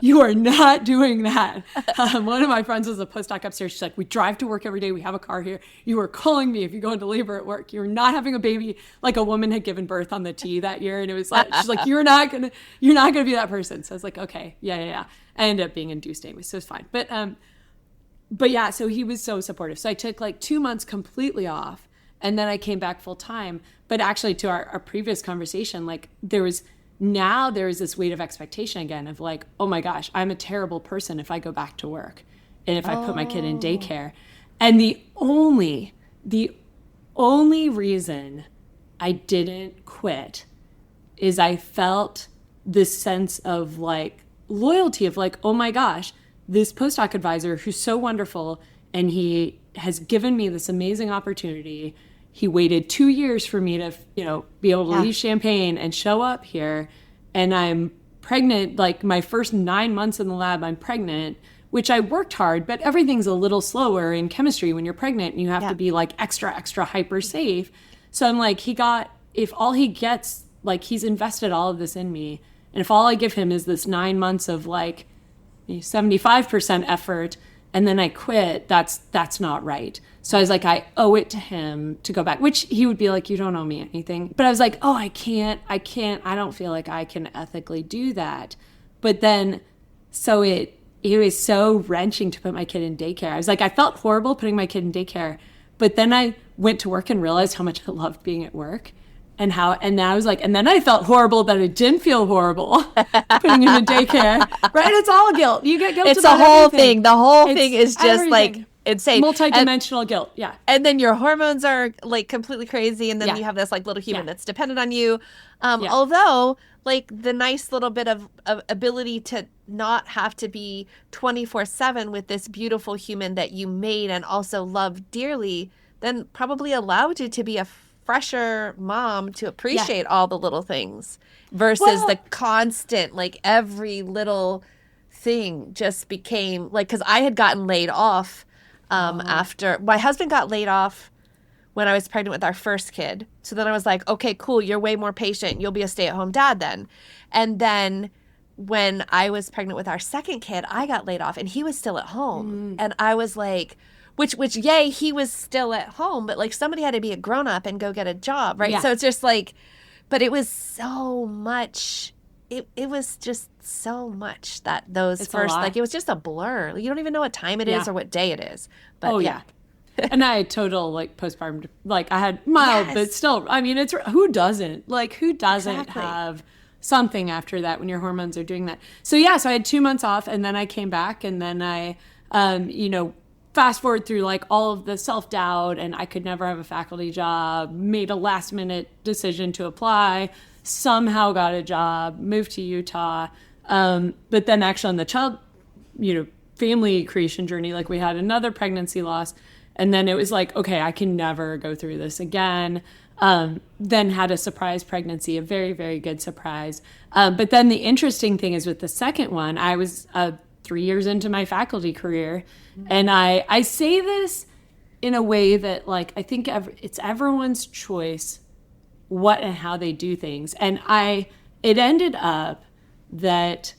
you are not doing that. One of my friends was a postdoc upstairs. She's like, we drive to work every day. We have a car here. You are calling me if you go into labor at work. You're not having a baby. Like a woman had given birth on the T that year. And it was like, she's like, you're not gonna be that person. So I was like, okay, yeah. I ended up being induced anyway, so it's fine. But yeah, so he was so supportive. So I took like 2 months completely off. And then I came back full time. But actually, to our previous conversation, like there was this weight of expectation again of like, oh my gosh, I'm a terrible person if I go back to work and if I put my kid in daycare. And the only reason I didn't quit is I felt this sense of like loyalty of like, oh my gosh, this postdoc advisor who's so wonderful and he has given me this amazing opportunity. He waited 2 years for me to, be able to leave Champaign and show up here. And I'm pregnant, like my first 9 months in the lab, I'm pregnant, which I worked hard, but everything's a little slower in chemistry when you're pregnant and you have to be like extra hyper safe. So I'm like, if all he gets, like he's invested all of this in me. And if all I give him is this 9 months of like 75% effort, and then I quit, that's not right. So I was like, I owe it to him to go back, which he would be like, you don't owe me anything. But I was like, oh, I don't feel like I can ethically do that. But then, so it was so wrenching to put my kid in daycare. I was like, I felt horrible putting my kid in daycare. But then I went to work and realized how much I loved being at work. And I was like, and then I felt horrible that it didn't feel horrible putting him in daycare, right? It's all guilt. You get guilt it's about the whole everything. thing. The whole thing is just everything. Like insane. Multidimensional guilt, yeah. And then your hormones are like completely crazy. And then you have this like little human that's dependent on you. Although like the nice little bit of ability to not have to be 24/7 with this beautiful human that you made and also love dearly, then probably allowed you to be a fresher mom to appreciate all the little things versus the constant, like every little thing just became like, because I had gotten laid off after my husband got laid off when I was pregnant with our first kid. So then I was like, okay, cool. You're way more patient. You'll be a stay-at-home dad then. And then when I was pregnant with our second kid, I got laid off and he was still at home. And I was like, which yay, he was still at home, but like somebody had to be a grown up and go get a job, right? So it's just like, but it was so much. It was just so much that those first, like it was just a blur. You don't even know what time it is or what day it is. But And I had total like postpartum, like I had mild, but still, I mean, who doesn't have something after that when your hormones are doing that? So so I had 2 months off and then I came back and then I, fast forward through like all of the self-doubt and I could never have a faculty job, made a last minute decision to apply, somehow got a job, moved to Utah. But then actually on the child, family creation journey, like we had another pregnancy loss. And then it was like, okay, I can never go through this again. Then had a surprise pregnancy, a very, very good surprise. But then the interesting thing is with the second one, I was 3 years into my faculty career. And I say this in a way that like, I think it's everyone's choice what and how they do things. And it ended up that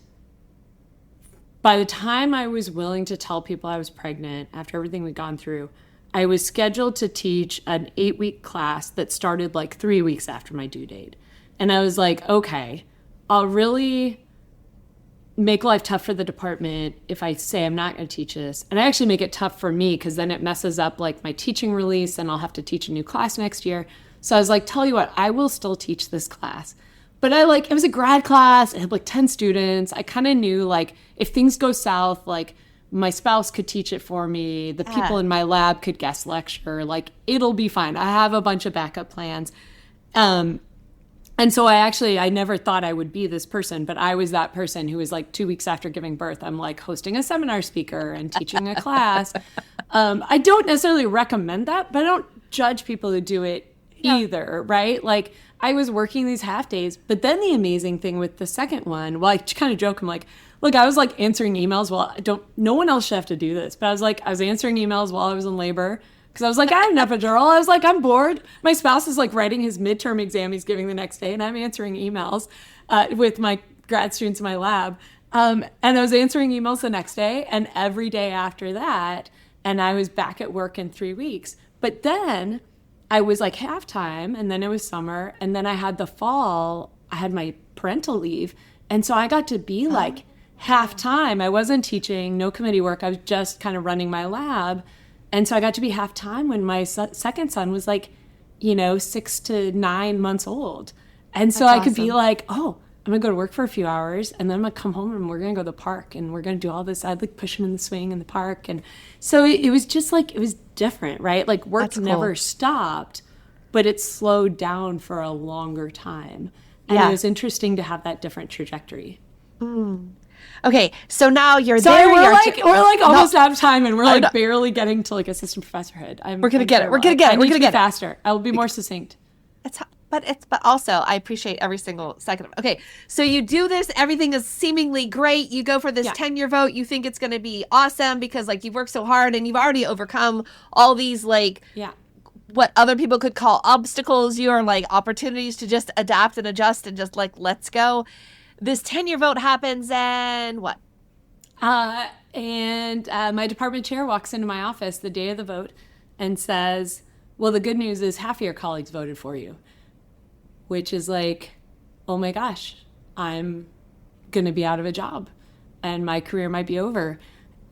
by the time I was willing to tell people I was pregnant after everything we'd gone through, I was scheduled to teach an 8-week class that started like 3 weeks after my due date. And I was like, okay, I'll really make life tough for the department if I say I'm not going to teach this. And I actually make it tough for me because then it messes up like my teaching release and I'll have to teach a new class next year. So I was like, tell you what, I will still teach this class, But it was a grad class. It had like 10 students. I kind of knew like if things go south, like my spouse could teach it for me. The people in my lab could guest lecture. Like it'll be fine. I have a bunch of backup plans. And so I never thought I would be this person, but I was that person who was like 2 weeks after giving birth, I'm like hosting a seminar speaker and teaching a class. I don't necessarily recommend that, but I don't judge people who do it either, right? Like I was working these half days, but then the amazing thing with the second one, well, I kind of joke, I'm like, look, I was like answering emails. Well, no one else should have to do this, but I was answering emails while I was in labor. Because I was like, I had an epidural. I was like, I'm bored. My spouse is like writing his midterm exam he's giving the next day, and I'm answering emails with my grad students in my lab. And I was answering emails the next day and every day after that. And I was back at work in 3 weeks. But then I was like half-time, and then it was summer. And then I had the fall. I had my parental leave. And so I got to be like half-time. I wasn't teaching, no committee work. I was just kind of running my lab. And so I got to be half-time when my second son was like, 6 to 9 months old. And so I could be like, oh, I'm going to go to work for a few hours, and then I'm going to come home and we're going to go to the park and we're going to do all this. I'd like push him in the swing in the park. And so it was just like, it was different, right? Like work never stopped, but it slowed down for a longer time. And it was interesting to have that different trajectory. Okay, so now you're there. We're like almost out of time, and we're like barely getting to like assistant professorhood. We're gonna get it. We're gonna get it. We're gonna get faster. I will be more succinct. But also I appreciate every single second of it. Okay, so you do this. Everything is seemingly great. You go for this tenure vote. You think it's gonna be awesome because like you've worked so hard and you've already overcome all these what other people could call obstacles. You are like opportunities to just adapt and adjust and just like let's go. This tenure vote happens and what? And my department chair walks into my office the day of the vote and says, well, the good news is half of your colleagues voted for you, which is like, oh my gosh, I'm going to be out of a job and my career might be over.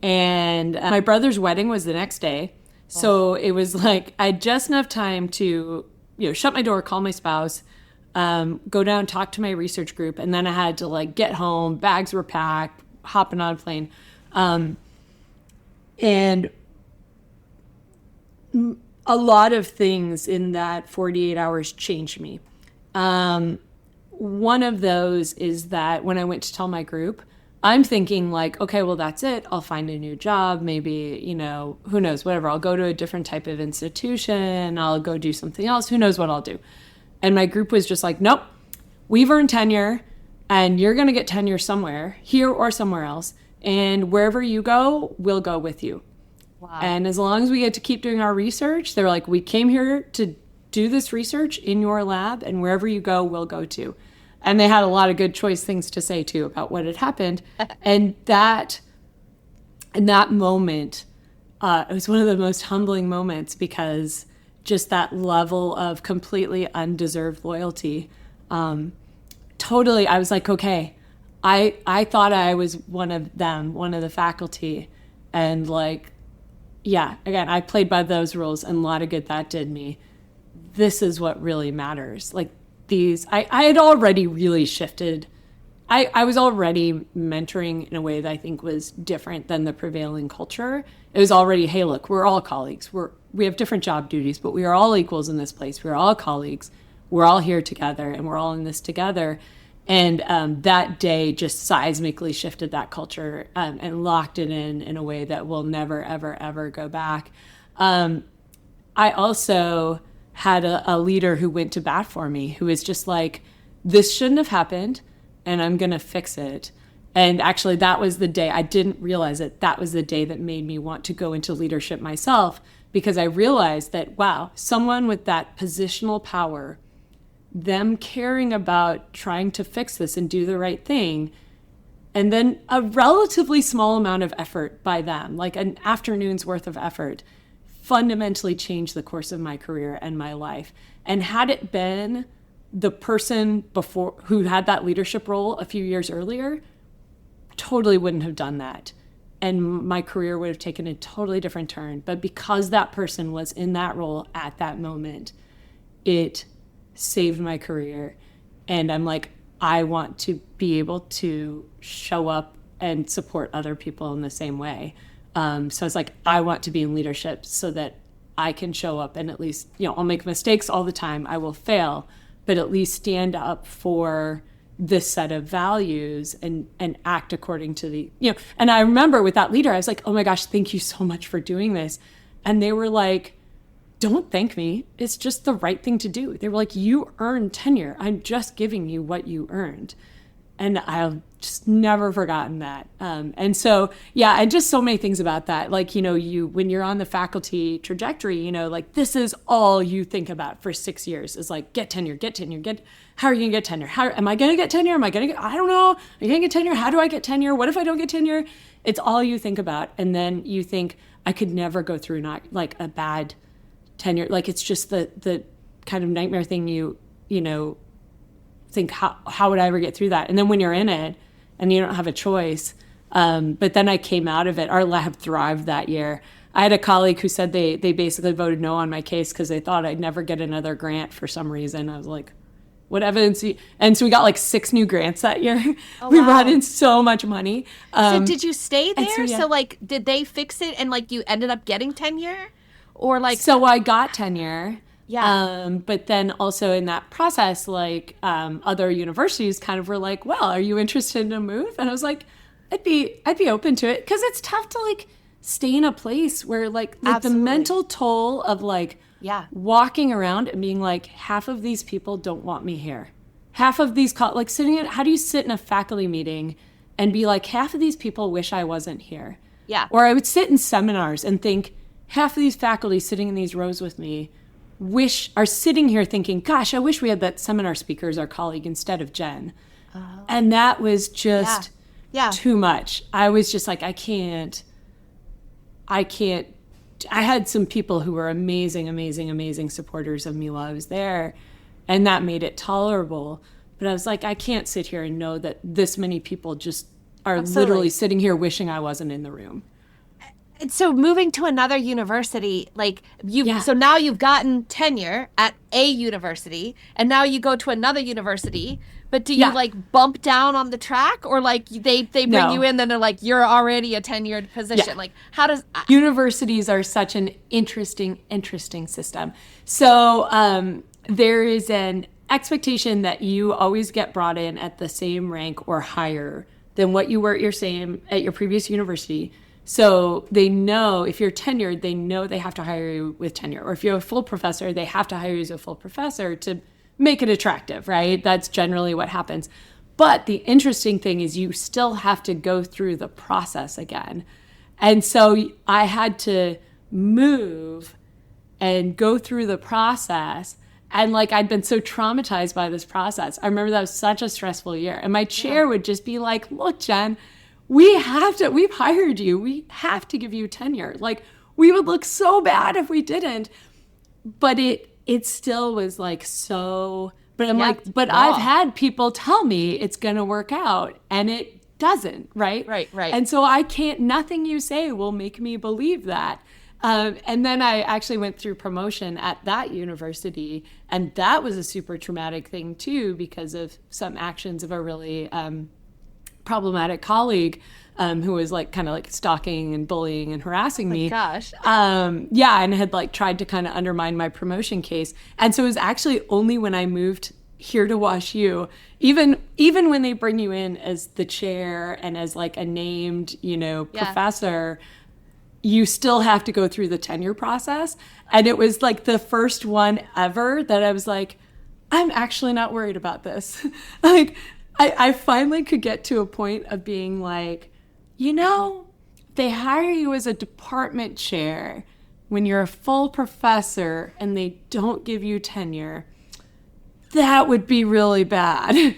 And my brother's wedding was the next day. So it was like I had just enough time to, shut my door, call my spouse, go down, talk to my research group, and then I had to like get home, bags were packed, hopping on a plane. And a lot of things in that 48 hours changed me. One of those is that when I went to tell my group, I'm thinking like, okay, well, that's it. I'll find a new job. Maybe, who knows, whatever. I'll go to a different type of institution. I'll go do something else. Who knows what I'll do. And my group was just like, nope, we've earned tenure and you're going to get tenure somewhere, here or somewhere else. And wherever you go, we'll go with you. Wow. And as long as we get to keep doing our research, they're like, we came here to do this research in your lab, and wherever you go, we'll go to. And they had a lot of good choice things to say, too, about what had happened. And that moment, it was one of the most humbling moments because just that level of completely undeserved loyalty. Totally, I was like, okay, I thought I was one of them, one of the faculty. And like, yeah, again, I played by those rules and a lot of good that did me. This is what really matters. Like I had already really shifted. I was already mentoring in a way that I think was different than the prevailing culture. It was already, hey, look, we're all colleagues. We have different job duties, but we are all equals in this place. We're all colleagues. We're all here together, and we're all in this together. And that day just seismically shifted that culture and locked it in a way that will never, ever, ever go back. I also had a leader who went to bat for me, who was just like, this shouldn't have happened, and I'm going to fix it. And actually, that was the day, I didn't realize it, that was the day that made me want to go into leadership myself, because I realized that, wow, someone with that positional power, them caring about trying to fix this and do the right thing, and then a relatively small amount of effort by them, like an afternoon's worth of effort, fundamentally changed the course of my career and my life. And had it been the person before who had that leadership role a few years earlier, totally wouldn't have done that. And my career would have taken a totally different turn. But because that person was in that role at that moment, it saved my career. And I'm like, I want to be able to show up and support other people in the same way. So it's like, I want to be in leadership so that I can show up and at least, I'll make mistakes all the time. I will fail, but at least stand up for this set of values and act according to the, and I remember with that leader, I was like, oh my gosh, thank you so much for doing this. And they were like, don't thank me. It's just the right thing to do. They were like, you earned tenure. I'm just giving you what you earned. And I've just never forgotten that. And so, and just so many things about that. Like, when you're on the faculty trajectory, like this is all you think about for 6 years is like, get tenure. How are you going to get tenure? How am I going to get tenure? I don't know. Are you going to get tenure? How do I get tenure? What if I don't get tenure? It's all you think about. And then you think, I could never go through not like a bad tenure. Like, it's just the kind of nightmare thing you think, how would I ever get through that? And then when you're in it and you don't have a choice, but then I came out of it. Our lab thrived that year. I had a colleague who said they basically voted no on my case because they thought I'd never get another grant for some reason. I was like, what evidence? And so we got like 6 new grants that year. Oh, we brought in so much money. So did you stay there? So, so like, did they fix it and like you ended up getting tenure? Or like? So I got tenure. Yeah. But then also in that process, like other universities kind of were like, well, are you interested in a move? And I was like, I'd be open to it. Because it's tough to like stay in a place where like the mental toll of like walking around and being like, half of these people don't want me here. Half of these, like sitting in, how do you sit in a faculty meeting and be like, half of these people wish I wasn't here? Yeah. Or I would sit in seminars and think, half of these faculty sitting in these rows with me are sitting here thinking, gosh, I wish we had that seminar speaker as our colleague instead of Jen. And that was just too much. I was just like, I can't. I had some people who were amazing supporters of me while I was there, and that made it tolerable. But I was like, I can't sit here and know that this many people just are literally sitting here wishing I wasn't in the room. And so moving to another university, like so now you've gotten tenure at a university and now you go to another university, but do you like bump down on the track or like they bring you in, then they're like, you're already a tenured position. Yeah. Like how does... Universities are such an interesting system. So there is an expectation that you always get brought in at the same rank or higher than what you were at your previous university. So they know if you're tenured, they know they have to hire you with tenure. Or if you're a full professor, they have to hire you as a full professor to make it attractive, right? That's generally what happens. But the interesting thing is you still have to go through the process again. And so I had to move and go through the process. And like, I'd been so traumatized by this process. I remember that was such a stressful year. And my chair would just be like, look, Jen, we've hired you. We have to give you tenure. Like, we would look so bad if we didn't. But it still was like so, but I'm like, but I've had people tell me it's going to work out and it doesn't, right? Right. And so nothing you say will make me believe that. And then I actually went through promotion at that university, and that was a super traumatic thing too, because of some actions of a really problematic colleague who was like kind of like stalking and bullying and harassing me. Gosh. And had like tried to kind of undermine my promotion case. And so it was actually only when I moved here to WashU, even when they bring you in as the chair and as like a named, professor, you still have to go through the tenure process. And it was like the first one ever that I was like, I'm actually not worried about this. Like, I finally could get to a point of being like, they hire you as a department chair when you're a full professor and they don't give you tenure. That would be really bad.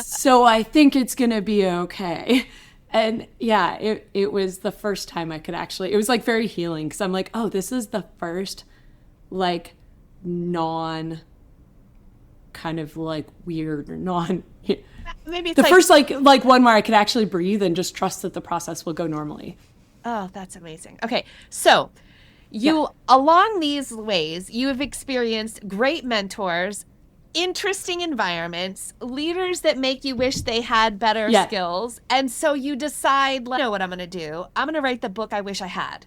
So I think it's going to be okay. And it was the first time I could it was like very healing, because I'm like, oh, this is the first like non kind of like weird or non... Maybe it's the first like one where I could actually breathe and just trust that the process will go normally. Oh, that's amazing. Okay, so along these ways, you have experienced great mentors interesting environments, leaders that make you wish they had better skills. And so you decide, I know what I'm going to do. I'm going to write the book I wish I had.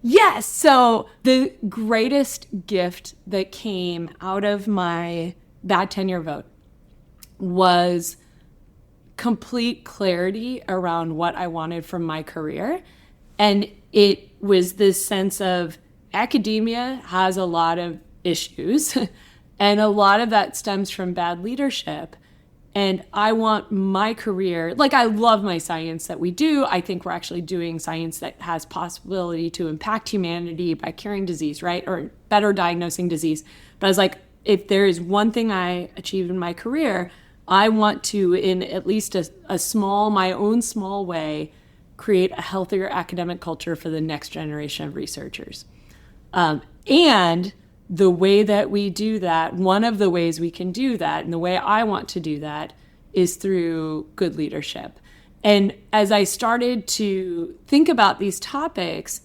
Yes. So the greatest gift that came out of my bad tenure vote was complete clarity around what I wanted from my career. And it was this sense of academia has a lot of issues, and a lot of that stems from bad leadership. And I want my career, like I love my science that we do. I think we're actually doing science that has possibility to impact humanity by curing disease, right? Or better diagnosing disease. But I was like, if there is one thing I achieve in my career, I want to, in at least my own small way, create a healthier academic culture for the next generation of researchers. And the way that we do that, one of the ways we can do that, and the way I want to do that, is through good leadership. And as I started to think about these topics,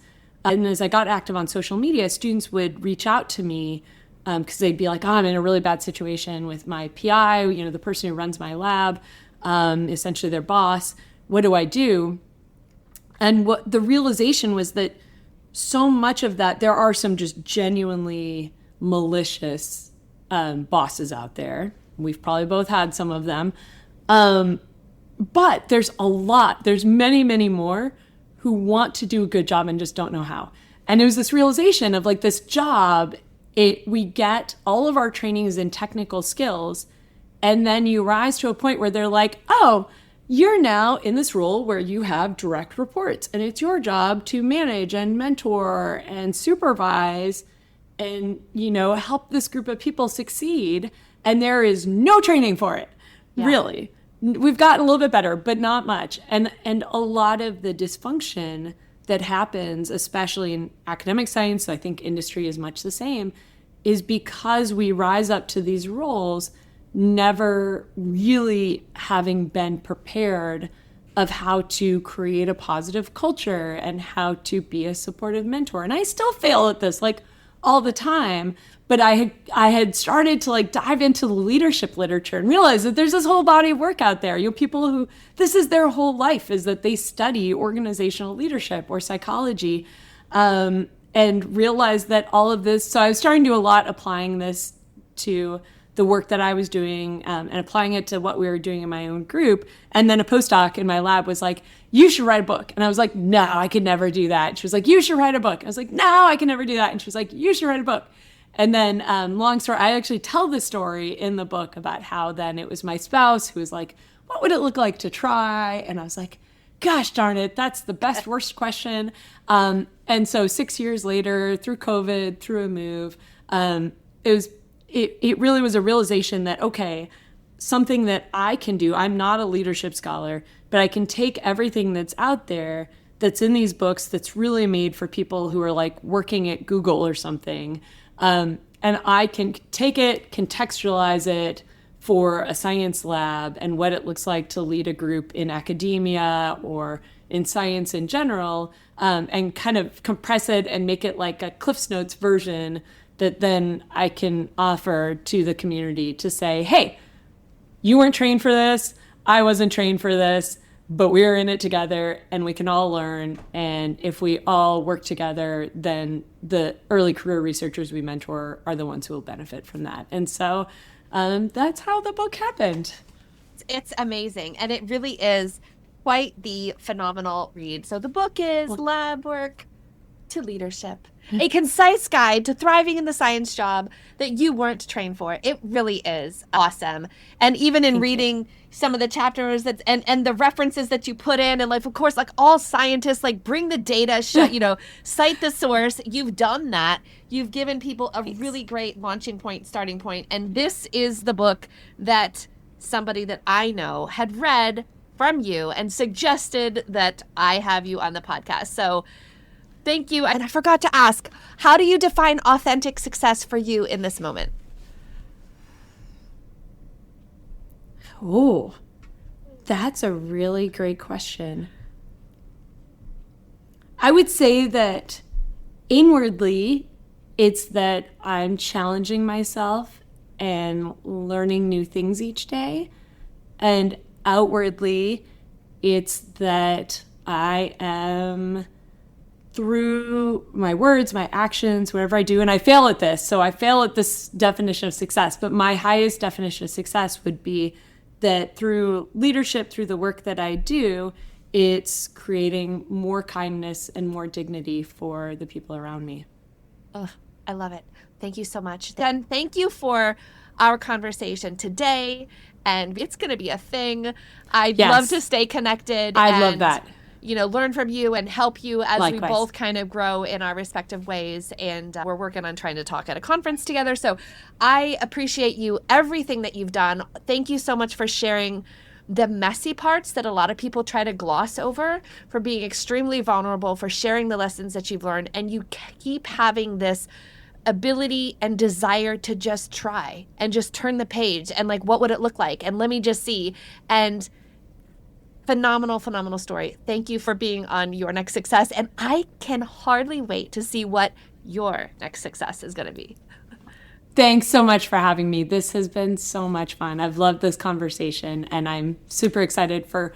and as I got active on social media, students would reach out to me because they'd be like, I'm in a really bad situation with my PI, the person who runs my lab, essentially their boss. What do I do? And what the realization was that so much of that, there are some just genuinely malicious bosses out there. We've probably both had some of them. But there's many, many more who want to do a good job and just don't know how. And it was this realization of like this job, we get all of our trainings in technical skills, and then you rise to a point where they're like, oh, you're now in this role where you have direct reports, and it's your job to manage and mentor and supervise and, help this group of people succeed. And there is no training for it, really. We've gotten a little bit better, but not much. And a lot of the dysfunction that happens, especially in academic science, I think industry is much the same, is because we rise up to these roles never really having been prepared of how to create a positive culture and how to be a supportive mentor. And I still fail at this like all the time, but I had started to like dive into the leadership literature and realize that there's this whole body of work out there. People who, this is their whole life, is that they study organizational leadership or psychology, and realize that all of this, so I was starting to do a lot applying this to the work that I was doing, and applying it to what we were doing in my own group. And then a postdoc in my lab was like, you should write a book. And I was like, no, I could never do that. And she was like, you should write a book. I was like, no, I can never do that. And she was like, you should write a book. And then long story, I actually tell the story in the book about how then it was my spouse who was like, what would it look like to try? And I was like, gosh darn it, that's the best, worst question. And so 6 years later, through COVID, through a move, it really was a realization that, okay, something that I can do, I'm not a leadership scholar, but I can take everything that's out there that's in these books that's really made for people who are like working at Google or something. And I can take it, contextualize it for a science lab and what it looks like to lead a group in academia or in science in general, and kind of compress it and make it like a Cliff's Notes version that then I can offer to the community to say, hey, you weren't trained for this, I wasn't trained for this, but we're in it together and we can all learn. And if we all work together, then the early career researchers we mentor are the ones who will benefit from that. And so that's how the book happened. It's amazing. And it really is quite the phenomenal read. So the book is Lab Work to Leadership, a concise guide to thriving in the science job that you weren't trained for. It really is awesome. And even in reading some of the chapters that and the references that you put in, and like, of course, like all scientists, like bring the data, cite the source. You've done that. You've given people a really great launching point, starting point. And this is the book that somebody that I know had read from you and suggested that I have you on the podcast. So thank you. And I forgot to ask, how do you define authentic success for you in this moment? Oh, that's a really great question. I would say that inwardly, it's that I'm challenging myself and learning new things each day. And outwardly, it's that I am, through my words, my actions, whatever I do, and I fail at this. So I fail at this definition of success, but my highest definition of success would be that through leadership, through the work that I do, it's creating more kindness and more dignity for the people around me. Oh, I love it. Thank you so much. Then thank you for our conversation today. And it's going to be a thing. I'd love to stay connected. I'd love that. Learn from you and help you as Likewise. We both kind of grow in our respective ways. And we're working on trying to talk at a conference together. So I appreciate you, everything that you've done. Thank you so much for sharing the messy parts that a lot of people try to gloss over, for being extremely vulnerable, for sharing the lessons that you've learned. And you keep having this ability and desire to just try and just turn the page and what would it look like? And let me just see. And phenomenal story. Thank you for being on Your Next Success. And I can hardly wait to see what your next success is going to be. Thanks so much for having me. This has been so much fun. I've loved this conversation, and I'm super excited for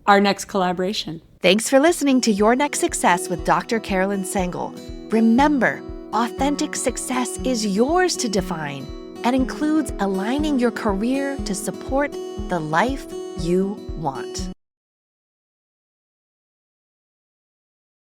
our next collaboration. Thanks for listening to Your Next Success with Dr. Carolyn Sengel. Remember, authentic success is yours to define and includes aligning your career to support the life you want.